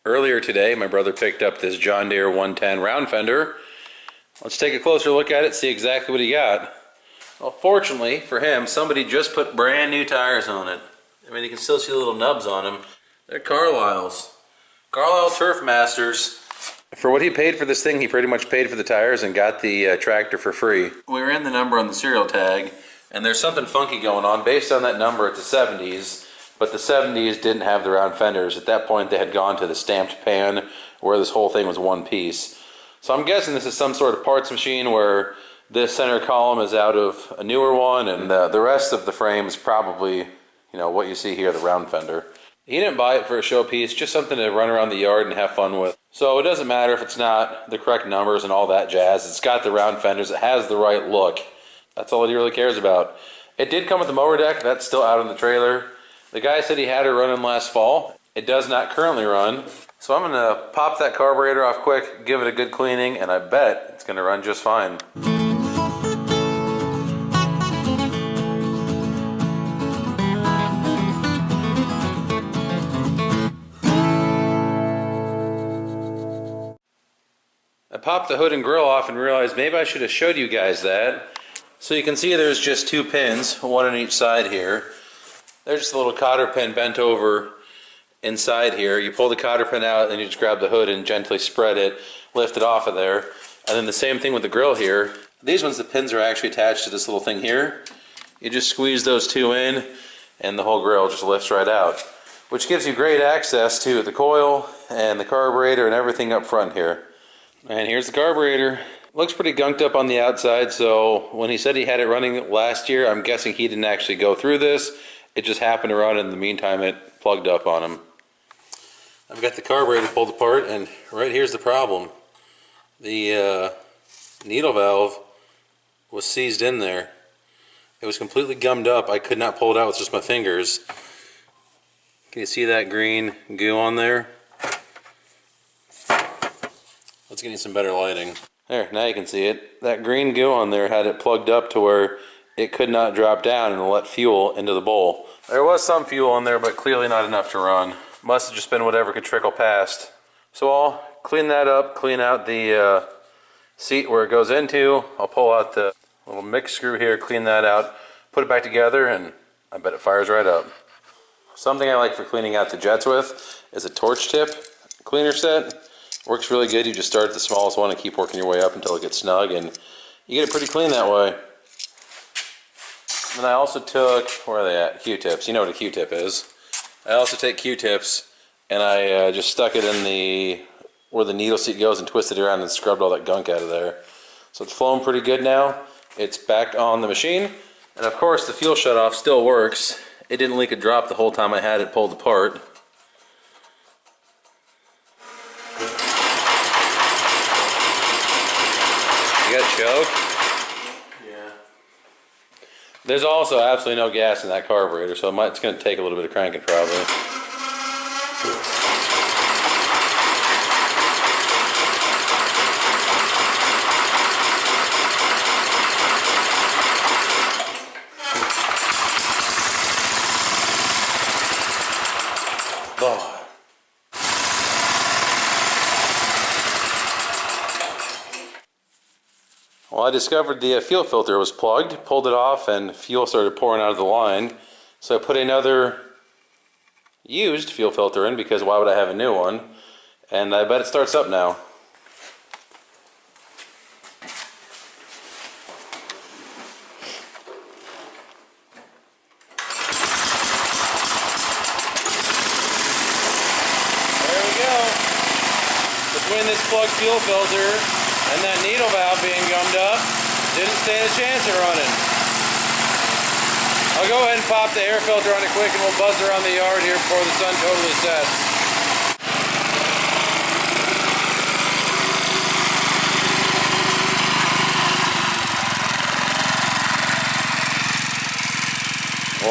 Earlier today, my brother picked up this John Deere 110 round fender. Let's take a closer look at it, see exactly what he got. Well, fortunately for him, somebody just put brand new tires on it. I mean, you can still see the little nubs on them. They're Carlisle's. Carlisle Turf Masters. For what he paid for this thing, he pretty much paid for the tires and got the tractor for free. We ran the number on the serial tag, and there's something funky going on. Based on that number, it's the 70s, but the 70s didn't have the round fenders. At that point, they had gone to the stamped pan, where this whole thing was one piece. So I'm guessing this is some sort of parts machine where this center column is out of a newer one, and the rest of the frame is probably, you know, what you see here, the round fender. He didn't buy it for a showpiece, just something to run around the yard and have fun with. So it doesn't matter if it's not the correct numbers and all that jazz. It's got the round fenders, it has the right look. That's all he really cares about. It did come with the mower deck, that's still out in the trailer. The guy said he had it running last fall. It does not currently run. So I'm gonna pop that carburetor off quick, give it a good cleaning, and I bet it's gonna run just fine. I popped the hood and grill off and realized maybe I should have showed you guys that. So you can see there's just two pins, one on each side here. There's just a little cotter pin bent over inside here. You pull the cotter pin out and you just grab the hood and gently spread it, lift it off of there. And then the same thing with the grill here. These ones, the pins are actually attached to this little thing here. You just squeeze those two in and the whole grill just lifts right out, which gives you great access to the coil and the carburetor and everything up front here. And here's the carburetor. Looks pretty gunked up on the outside, so when he said he had it running last year, I'm guessing he didn't actually go through this. It just happened to run, and in the meantime it plugged up on him. I've got the carburetor pulled apart, and right here's the problem. The needle valve was seized in there. It was completely gummed up. I could not pull it out with just my fingers. Can you see that green goo on there? Let's get you some better lighting. There, now you can see it. That green goo on there had it plugged up to where it could not drop down and let fuel into the bowl. There was some fuel in there, but clearly not enough to run. Must have just been whatever could trickle past. So I'll clean that up, clean out the seat where it goes into. I'll pull out the little mix screw here, clean that out, put it back together, and I bet it fires right up. Something I like for cleaning out the jets with is a torch tip cleaner set. Works really good. You just start at the smallest one and keep working your way up until it gets snug, and you get it pretty clean that way. And I also took, where are they at? Q-tips. You know what a Q-tip is. I also take Q-tips and I just stuck it in the where the needle seat goes and twisted it around and scrubbed all that gunk out of there. So it's flowing pretty good now. It's back on the machine, and of course the fuel shutoff still works. It didn't leak a drop the whole time I had it pulled apart. You got choke? Yeah. There's also absolutely no gas in that carburetor, so it's going to take a little bit of cranking probably. Oh. Well, I discovered the fuel filter was plugged, pulled it off, and fuel started pouring out of the line. So I put another used fuel filter in, because why would I have a new one? And I bet it starts up now. There we go. Between this plugged fuel filter and that needle valve being gummed up, didn't stand a chance at running. I'll go ahead and pop the air filter on it quick, and we'll buzz around the yard here before the sun totally sets.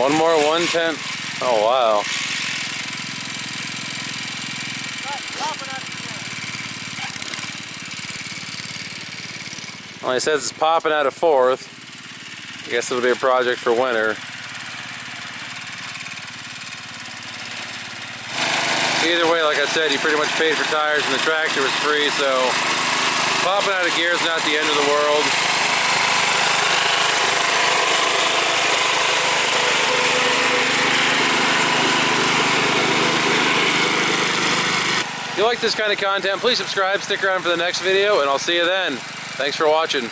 One more 110. Oh wow. Well, he says it's popping out of fourth. I guess it'll be a project for winter. Either way, like I said, you pretty much paid for tires and the tractor was free, so popping out of gear is not the end of the world. If you like this kind of content, please subscribe, stick around for the next video, and I'll see you then. Thanks for watching.